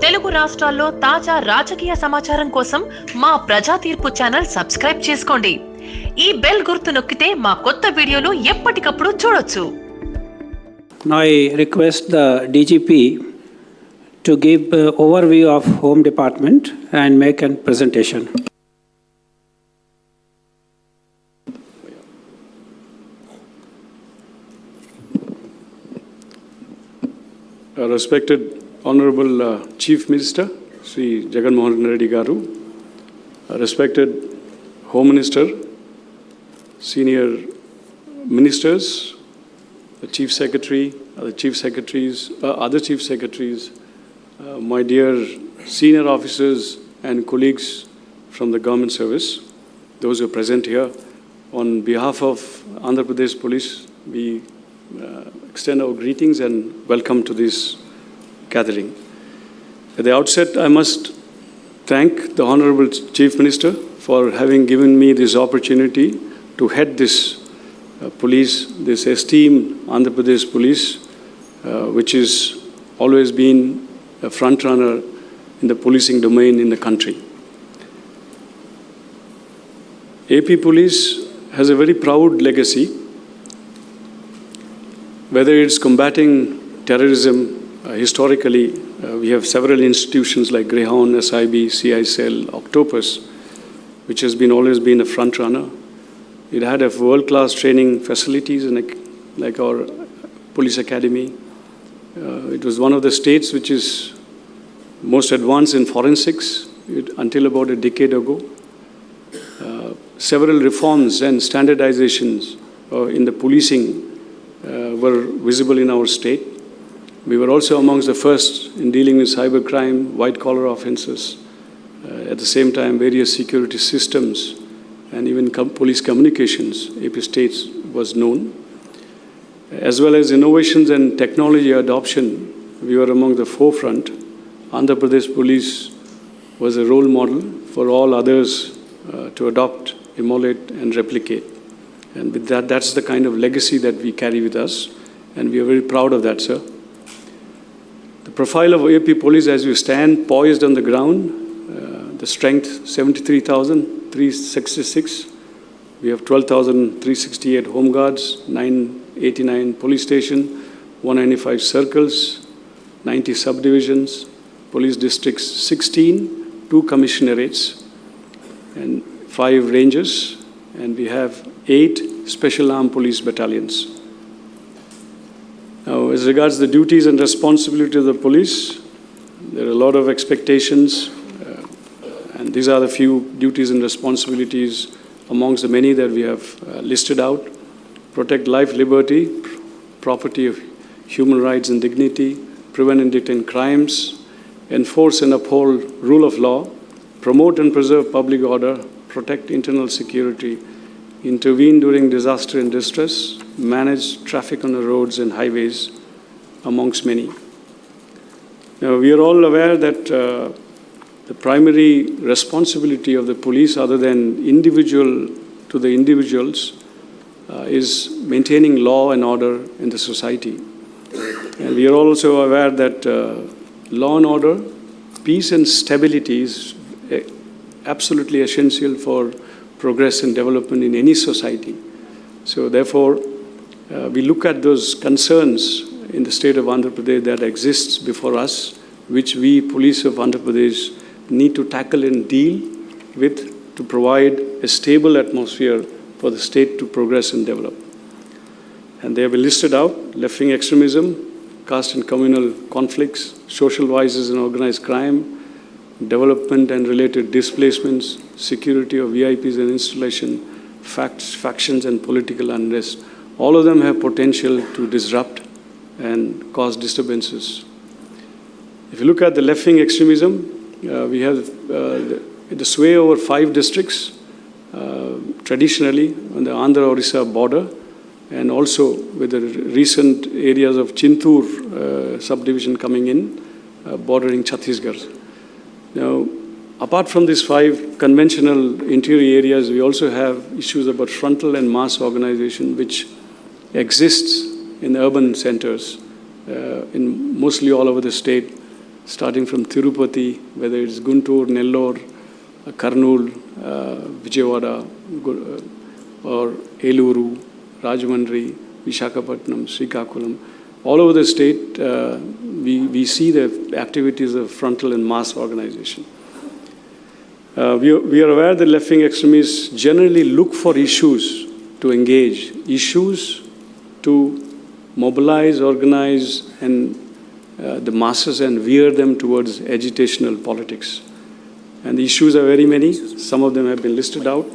తెలుగు రాష్ట్రాల్లో తాజా రాజకీయ సమాచారం కోసం మా ప్రజా తీర్పు ఛానల్ సబ్స్క్రైబ్ చేసుకోండి. ఈ బెల్ గుర్తు నొక్కితే మా కొత్త వీడియోలు ఎప్పటికప్పుడు చూడొచ్చు. Now I request the DGP to give overview of Home Department and make a presentation. Respected Honorable Chief Minister, Sri Jagan Garu, respected Home Minister, senior ministers, the Chief Secretary, the Chief Secretaries, other Chief Secretaries, my dear senior officers and colleagues from the government service, those who are present here, on behalf of Andhra Pradesh Police, we extend our greetings and welcome to this gathering. At the outset, I must thank the Honorable Chief Minister for having given me this opportunity to head this police, this esteemed Andhra Pradesh Police, which has always been a front runner in the policing domain in the country. AP Police has a very proud legacy, whether it's combating terrorism. Historically, we have several institutions like Greyhound, SIB, CICL, Octopus, which has always been a front runner. It had a world-class training facilities like our police academy. It was one of the states which is most advanced in forensics until about a decade ago. Several reforms and standardizations in the policing were visible in our state. We were also amongst the first in dealing with cybercrime, white-collar offences. At the same time, various security systems and even police communications, AP states was known. As well as innovations and technology adoption, we were among the forefront. Andhra Pradesh Police was a role model for all others to adopt, emulate, and replicate. And with that, that's the kind of legacy that we carry with us, and we are very proud of that, sir. The profile of AP Police as we stand poised on the ground, the strength 73,366. We have 12,368 home guards, 989 police stations, 195 circles, 90 subdivisions, police districts 16, 2 commissionerates, and 5 ranges, and we have 8 special armed police battalions. Now, as regards the duties and responsibility of the police, there are a lot of expectations, and these are the few duties and responsibilities amongst the many that we have listed out. Protect life, liberty, property of human rights and dignity, prevent and detain crimes, enforce and uphold rule of law, promote and preserve public order, protect internal security, intervene during disaster and distress, manage traffic on the roads and highways, amongst many. Now, we are all aware that the primary responsibility of the police, other than to the individuals, is maintaining law and order in the society. And we are also aware that law and order, peace and stability is absolutely essential for progress and development in any society. So therefore, we look at those concerns in the state of Andhra Pradesh that exists before us, which we, police of Andhra Pradesh, need to tackle and deal with to provide a stable atmosphere for the state to progress and develop. And they have been listed out: left-wing extremism, caste and communal conflicts, social vices and organized crime, development and related displacements, security of VIPs and installation, factions and political unrest. All of them have potential to disrupt and cause disturbances. If you look at the left-wing extremism, we have the sway over 5 districts, traditionally on the Andhra-Orissa border, and also with the recent areas of Chintur subdivision coming in, bordering Chhattisgarh. Now, apart from these 5 conventional interior areas, we also have issues about frontal and mass organization, which exists in urban centers, in mostly all over the state, starting from Tirupati, whether it's Guntur, Nellore, Kurnool, Vijayawada, or Eluru, Rajahmundry, Visakhapatnam, Srikakulam. All over the state, we see the activities of frontal and mass organization. We are aware that left-wing extremists generally look for issues to engage, issues to mobilize, organize, and the masses and veer them towards agitational politics. And the issues are very many. Some of them have been listed out.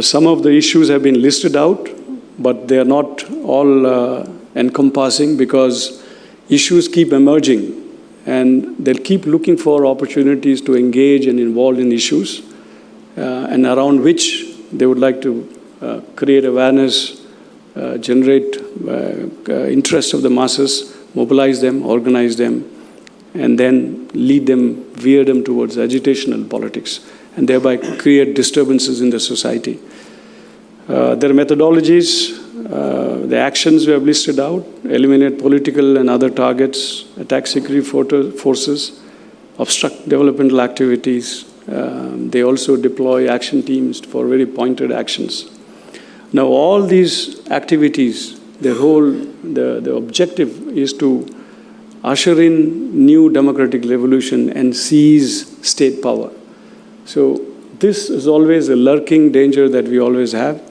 Some of the issues have been listed out, but they are not all encompassing, because issues keep emerging and they'll keep looking for opportunities to engage and involve in issues and around which they would like to create awareness, generate interest of the masses, mobilize them, organize them, and then lead them, veer them towards agitational politics, and thereby create disturbances in the society. There are methodologies, the actions we have listed out: eliminate political and other targets, attack security forces, obstruct developmental activities. They also deploy action teams for very pointed actions. Now, all these activities, the objective is to usher in new democratic revolution and seize state power. So this is always a lurking danger that we always have.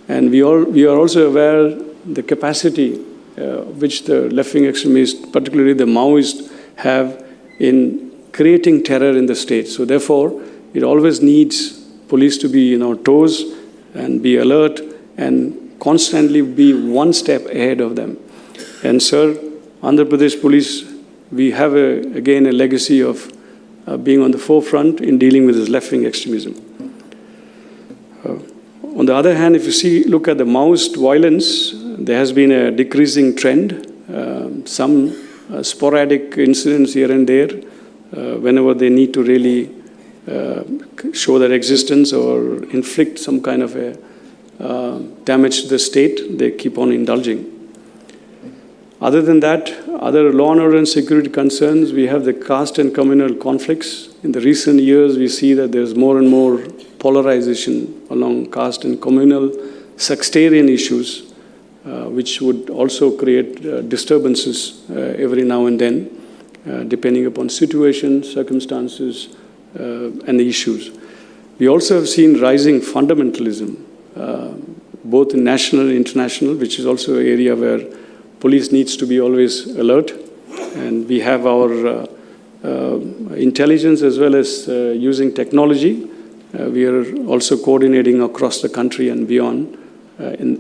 And we are also aware the capacity which the left-wing extremists, particularly the Maoists, have in creating terror in the state. So therefore, it always needs police to be on toes and be alert and constantly be one step ahead of them. And sir, Andhra Pradesh Police, we have again a legacy of being on the forefront in dealing with this left-wing extremism. On the other hand, if you look at the Maoist violence, there has been a decreasing trend. Some sporadic incidents here and there, whenever they need to really show their existence or inflict some kind of a damage to the state, they keep on indulging. Other than that, other law and order and security concerns, we have the caste and communal conflicts. In the recent years, we see that there's more and more polarization along caste and communal sectarian issues, which would also create disturbances every now and then, depending upon situation, circumstances, and the issues. We also have seen rising fundamentalism, both in national and international, which is also an area where police needs to be always alert. And we have our intelligence as well as using technology. We are also coordinating across the country and beyond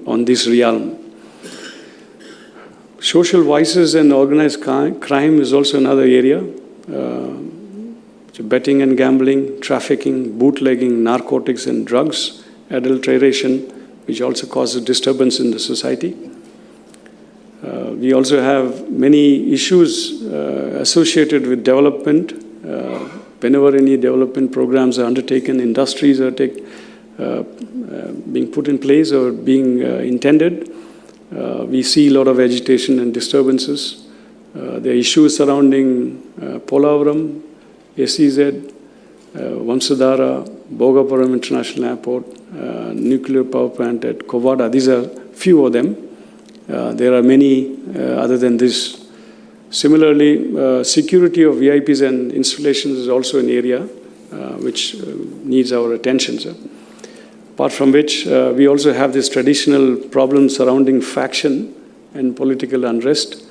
on this realm. Social vices and organized crime is also another area. Betting and gambling, trafficking, bootlegging, narcotics and drugs, adulteration, which also causes disturbance in the society. We also have many issues associated with development. Whenever any development programs are undertaken, industries are being put in place or being intended, we see a lot of agitation and disturbances. There are issues surrounding Polavaram, SEZ, Vamsadhara, Bhogapuram International Airport, nuclear power plant at Kovada. These are few of them. There are many other than this. Similarly, security of VIPs and installations is also an area which needs our attention, sir. Apart from which, we also have this traditional problem surrounding faction and political unrest,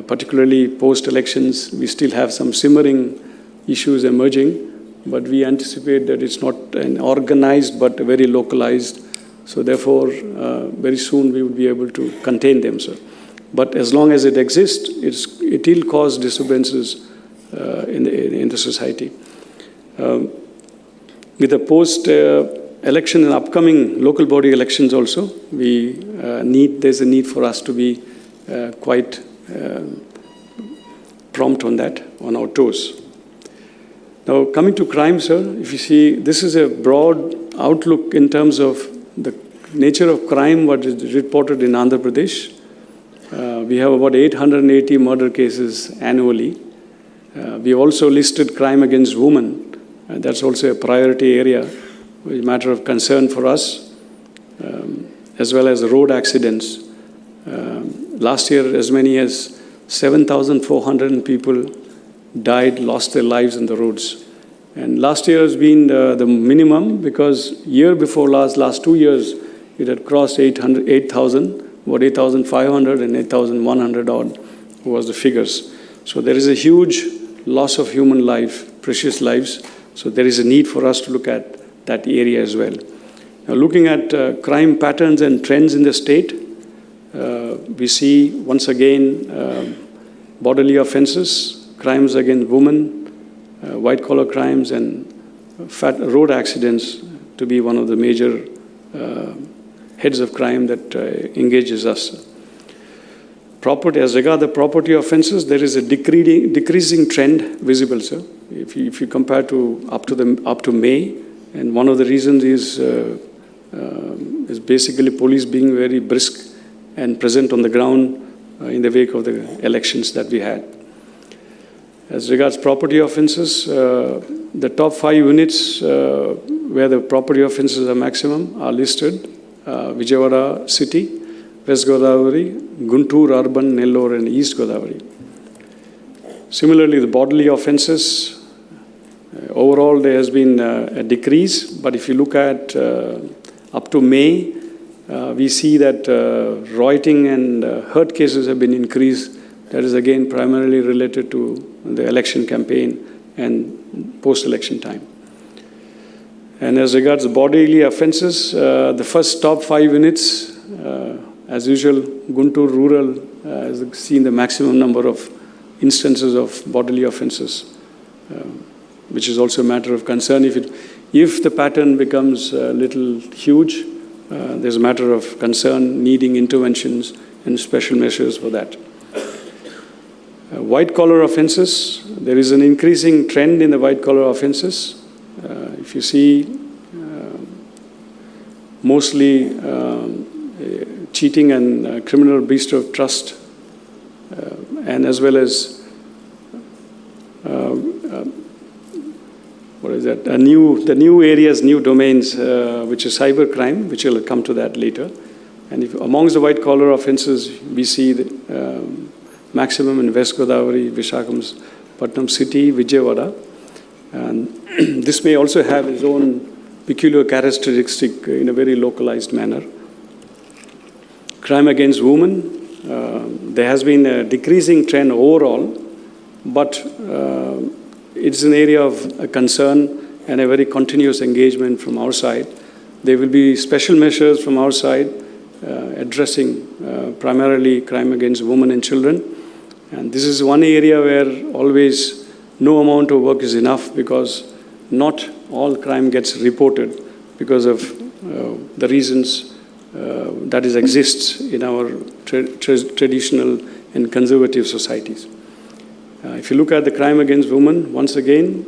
particularly post-elections. We still have some simmering issues emerging, but we anticipate that it's not an organized but very localized. So therefore, very soon we will be able to contain them, sir. But as long as it exists, it will cause disturbances in the society. With the post-election and upcoming local body elections also, there's a need for us to be quite prompt on that, on our toes. Now, coming to crime, sir, if you see, this is a broad outlook in terms of the nature of crime, what is reported in Andhra Pradesh. We have about 880 murder cases annually. We also listed crime against women. That's also a priority area, a matter of concern for us, as well as road accidents. Last year, as many as 7,400 people died, lost their lives on the roads. And last year has been the minimum, because year before last 2 years, it had crossed 8,000, about 8,500 and 8,100 odd was the figures. So there is a huge loss of human life, precious lives. So there is a need for us to look at that area as well. Now, looking at crime patterns and trends in the state, we see once again bodily offenses, crimes against women, white-collar crimes, and road accidents to be one of the major heads of crime that engages us. Property, as regard the property offenses, there is a decreasing trend visible, sir. If you compare to up to May, and one of the reasons is basically police being very brisk and present on the ground in the wake of the elections that we had. As regards property offenses, the top 5 units where the property offenses are maximum are listed: Vijayawada City, West Godavari, Guntur Urban, Nellore, and East Godavari. Similarly, the bodily offenses, overall there has been a decrease, but if you look at up to May, we see that rioting and hurt cases have been increased. That is again primarily related to the election campaign and post-election time. And as regards bodily offenses, the first top 5 units, as usual, Guntur Rural has seen the maximum number of instances of bodily offenses, which is also a matter of concern. If the pattern becomes a little huge, there's a matter of concern needing interventions and special measures for that. White-collar offenses, there is an increasing trend in the white-collar offenses. If you see, mostly cheating and criminal breach of trust, and as well as the new areas, new domains, which is cybercrime, which will come to that later. And amongst the white-collar offenses, we see the maximum in West Godavari, Visakhapatnam City, Vijayawada. And this may also have its own peculiar characteristic in a very localized manner. Crime against women, there has been a decreasing trend overall, but it's an area of concern and a very continuous engagement from our side. There will be special measures from our side addressing primarily crime against women and children. And this is one area where always no amount of work is enough, because not all crime gets reported because of the reasons that exists in our traditional and conservative societies. If you look at the crime against women, once again,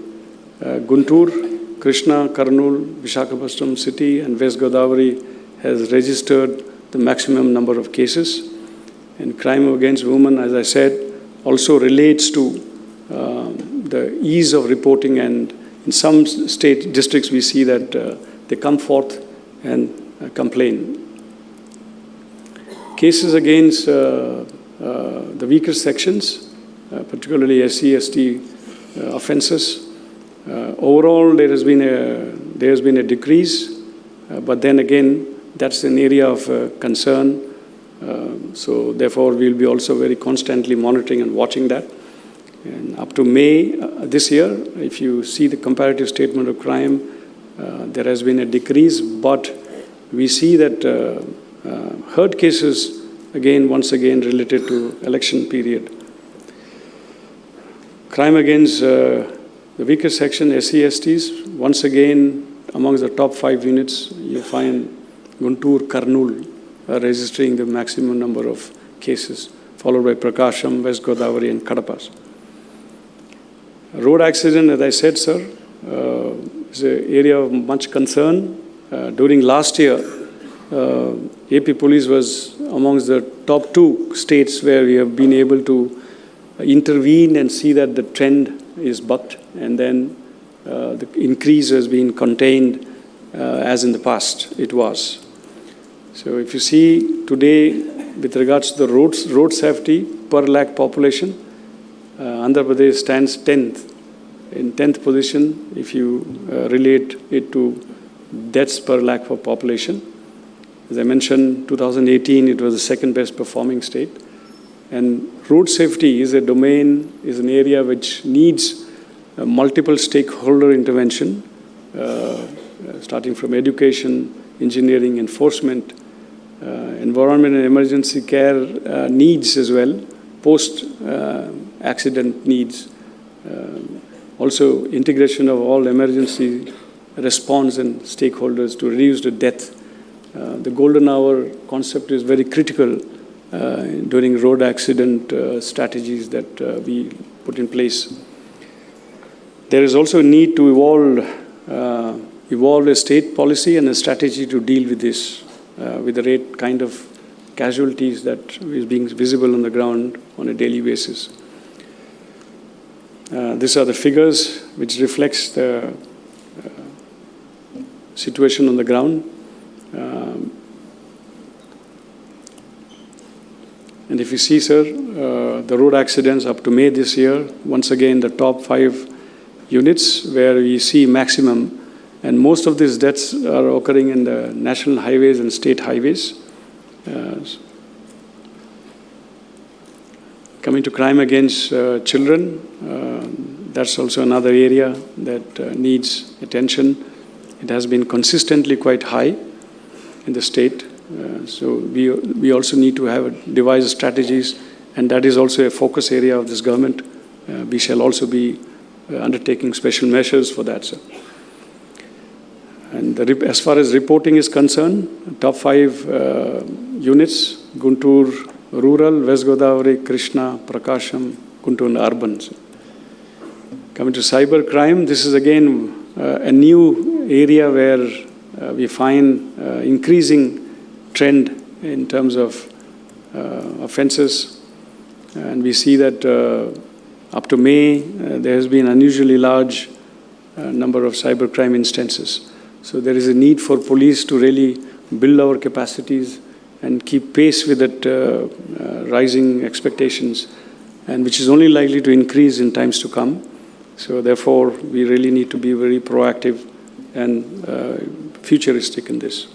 Guntur, Krishna, Kurnool, Visakhapatnam City, and West Godavari has registered the maximum number of cases. And crime against women, as I said, also relates to the ease of reporting, and in some state districts we see that they come forth and complain. Cases against the weaker sections, particularly SC, ST offenses. Overall, there has been a decrease, but then again, that's an area of concern. So therefore, we'll be also very constantly monitoring and watching that. And up to May this year, if you see the comparative statement of crime, there has been a decrease, but we see that hurt cases, once again related to election period. Crime against the weaker section, SC, STs, once again, amongst the top 5 units, you find Guntur, Kurnool registering the maximum number of cases, followed by Prakasham, West Godavari, and Kadapa. Road accident, as I said, sir, is an area of much concern. During last year, AP Police was amongst the top 2 states where we have been able to intervene and see that the trend is bucked, and then the increase has been contained as in the past it was. So if you see today with regards to the road safety per lakh population, Andhra Pradesh stands 10th, in 10th position if you relate it to deaths per lakh for population. As I mentioned, 2018 it was the second best performing state. And road safety is a domain, is an area which needs multiple stakeholder intervention, starting from education, engineering, enforcement, environment and emergency care needs as well, post-accident needs, also integration of all emergency response and stakeholders to reduce the death. The golden hour concept is very critical during road accident strategies that we put in place. There is also a need to evolve a state policy and a strategy to deal with this, with the rate kind of casualties that is being visible on the ground on a daily basis. These are the figures which reflects the situation on the ground. And if you see, sir, the road accidents up to May this year, once again, the top 5 units where we see maximum, and most of these deaths are occurring in the national highways and state highways. Coming to crime against children, that's also another area that needs attention. It has been consistently quite high in the state. So we also need to have devise strategies, and that is also a focus area of this government. We shall also be undertaking special measures for that, sir. And as far as reporting is concerned, top 5 units, Guntur rural, West Godavari, Krishna, Prakasham, Guntur urban. Sir. Coming to cyber crime, this is again a new area where we find increasing trend in terms of offenses, and we see that up to May there has been unusually large number of cybercrime instances. So there is a need for police to really build our capacities and keep pace with that rising expectations, and which is only likely to increase in times to come. So therefore, we really need to be very proactive and futuristic in this.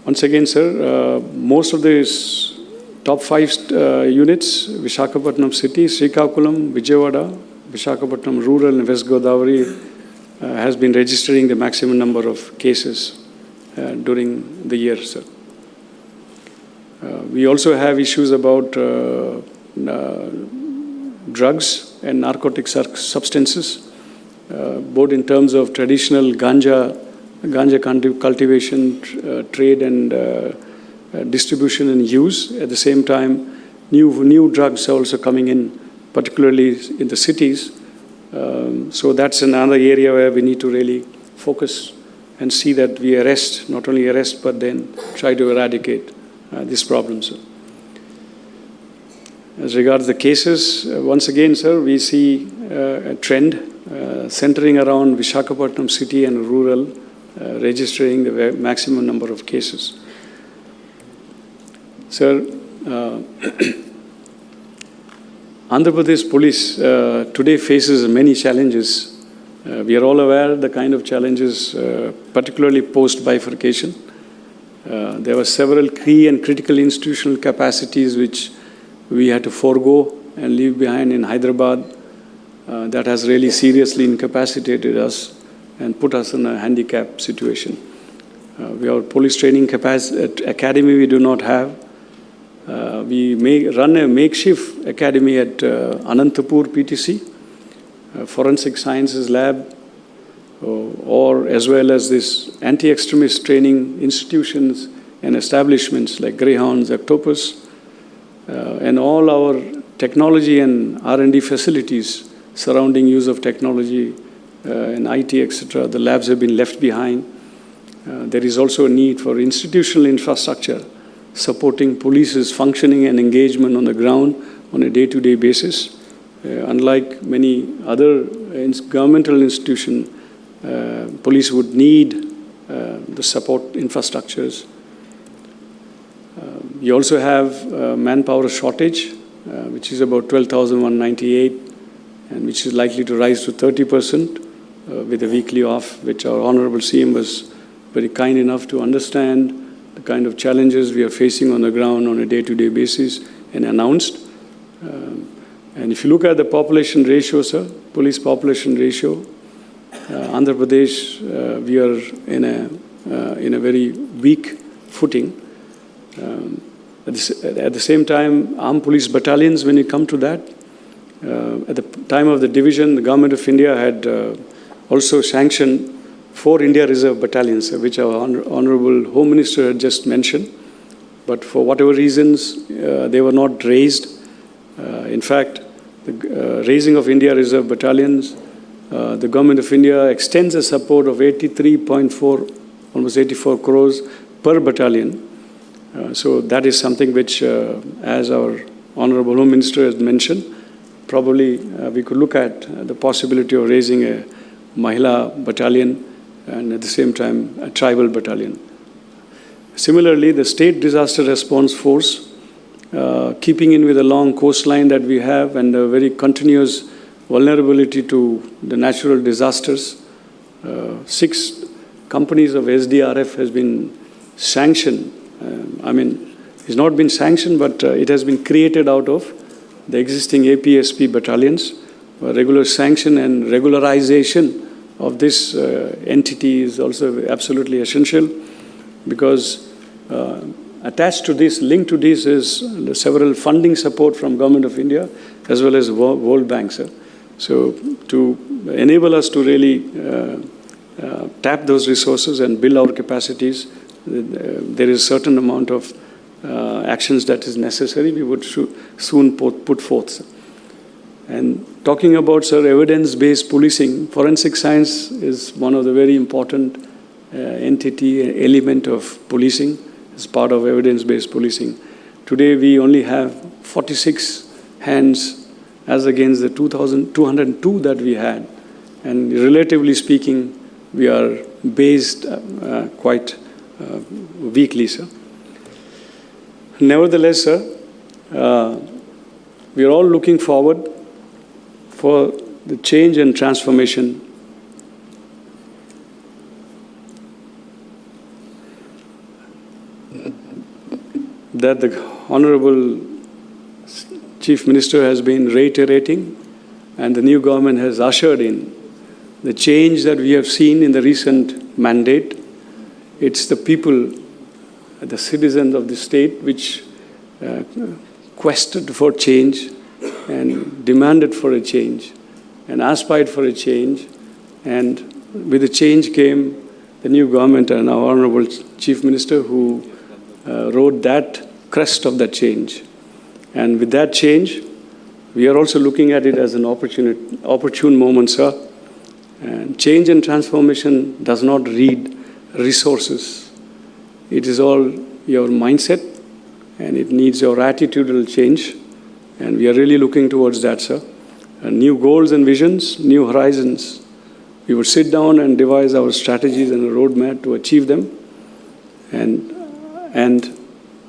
Once again, sir, most of these top 5 units, Visakhapatnam City, Srikakulam, Vijayawada, Visakhapatnam Rural and West Godavari has been registering the maximum number of cases during the year, sir. We also have issues about drugs and narcotic substances, both in terms of traditional ganja cultivation, trade and distribution and use. At the same time, new drugs are also coming in, particularly in the cities. So that's another area where we need to really focus and see that we arrest, not only arrest, but then try to eradicate these problems. As regards the cases, once again, sir, we see a trend centering around Visakhapatnam city and rural, registering the maximum number of cases. Sir, Andhra Pradesh Police today faces many challenges. We are all aware the kind of challenges, particularly post-bifurcation. There were several key and critical institutional capacities which we had to forego and leave behind in Hyderabad. That has really seriously incapacitated us and put us in a handicapped situation. We have police training academy we do not have. We may run a makeshift academy at Anantapur PTC, Forensic Sciences Lab, or as well as this anti-extremist training institutions and establishments like Greyhounds, Octopus, and all our technology and R&D facilities surrounding use of technology in IT, etc., the labs have been left behind. There is also a need for institutional infrastructure supporting police's functioning and engagement on the ground on a day-to-day basis. Unlike many other governmental institutions, police would need the support infrastructures. We also have manpower shortage, which is about 12,198, and which is likely to rise to 30% with a weekly off, which our Honorable CM was very kind enough to understand the kind of challenges we are facing on the ground on a day-to-day basis and announced. And if you look at the population ratio, sir, police population ratio, Andhra Pradesh, we are in a very weak footing. At the same time, armed police battalions, when you come to that, at the time of the division, the Government of India had also sanctioned 4 India Reserve battalions, which our Honorable Home Minister had just mentioned. But for whatever reasons, they were not raised. In fact, the raising of India Reserve battalions, the Government of India extends a support of 83.4, almost 84 crores per battalion. So that is something which, as our Honorable Home Minister has mentioned, probably we could look at the possibility of raising a Mahila battalion and at the same time a tribal battalion. Similarly, the State Disaster Response Force, keeping in with the long coastline that we have and a very continuous vulnerability to the natural disasters, 6 companies of SDRF has been sanctioned. It's not been sanctioned, but it has been created out of the existing APSP battalions. Regular sanction and regularization of this entity is also absolutely essential, because attached to this, linked to this, is several funding support from Government of India as well as World Bank, sir. So to enable us to really tap those resources and build our capacities, there is a certain amount of actions that is necessary. We would soon put forth, sir. And talking about, sir, evidence-based policing, forensic science is one of the very important element of policing as part of evidence-based policing. Today, we only have 46 hands as against the 2,202 that we had. And relatively speaking, we are based quite weakly, sir. Nevertheless, sir, we are all looking forward for the change and transformation that the Honorable Chief Minister has been reiterating and the new government has ushered in. The change that we have seen in the recent mandate, it's the people, the citizens of the state, which quested for change and demanded for a change and aspired for a change. And with the change came the new government and our Honorable Chief Minister, who rode that crest of that change. And with that change, we are also looking at it as an opportune moment, sir. And change and transformation does not read resources. It is all your mindset, and it needs your attitudinal change. And we are really looking towards that, sir. New goals and visions, new horizons. We will sit down and devise our strategies and a roadmap to achieve them, and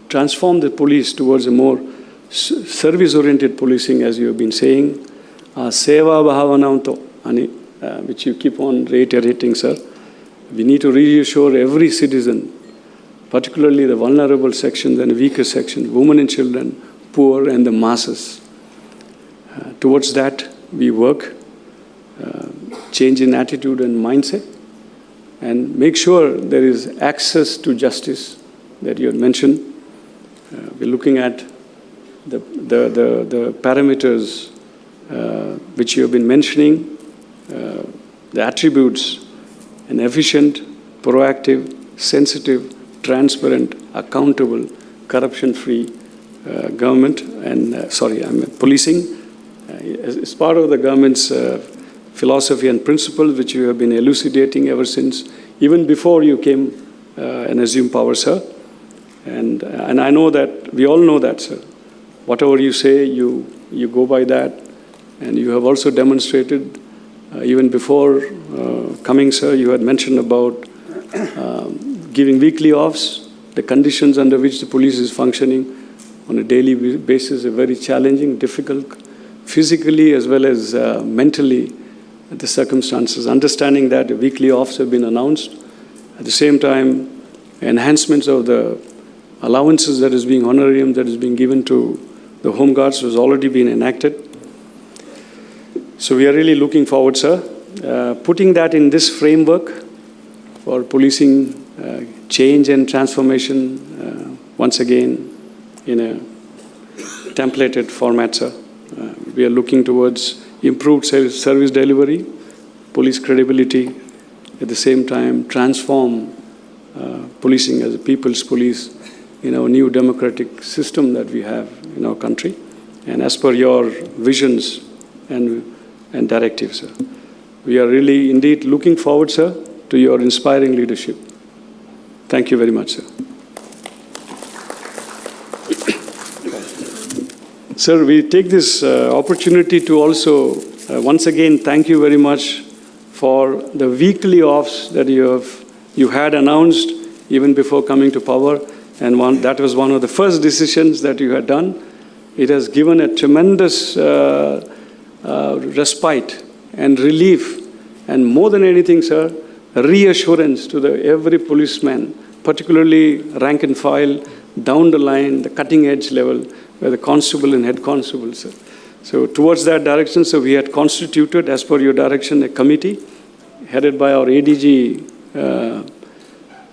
transform the police towards a more service-oriented policing, as you have been saying. Seva bhavananto, which you keep on reiterating, sir. We need to reassure every citizen, particularly the vulnerable sections and the weaker sections, women and children, poor and the masses. Towards that, we work, change in attitude and mindset, and make sure there is access to justice that you had mentioned. We're looking at the parameters which you have been mentioning, the attributes: an efficient, proactive, sensitive, transparent, accountable, corruption-free government and, policing. As part of the government's philosophy and principles which you have been elucidating ever since, even before you came and assumed power, sir. And I know that, we all know that, sir. Whatever you say, you go by that. And you have also demonstrated, even before coming, sir, you had mentioned about giving weekly offs, the conditions under which the police is functioning on a daily basis are very challenging, difficult, physically as well as mentally, the circumstances. Understanding that weekly offs have been announced. At the same time, enhancements of the allowances that is being honorarium that is being given to the Home Guards was already been enacted. So we are really looking forward, sir, putting that in this framework for policing change and transformation once again in a templated format, sir. We are looking towards improved service delivery, police credibility, at the same time transform policing as a people's police in our new democratic system that we have in our country, and as per your visions and directives, sir. We are really indeed looking forward, sir, to your inspiring leadership. Thank you very much, sir. Sir, we take this opportunity to also once again thank you very much for the weekly offs that you had announced even before coming to power, and that was one of the first decisions that you had done. It has given a tremendous respite and relief, and more than anything, sir, reassurance to every policeman, particularly rank and file, down the line, the cutting edge level, where the constable and head constable, sir. So towards that direction, so we had constituted, as per your direction, a committee headed by our ADG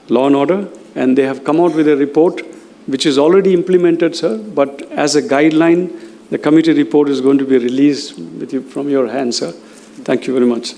Law and Order, and they have come out with a report which is already implemented, sir, but as a guideline, the committee report is going to be released from your hands, sir. Thank you very much.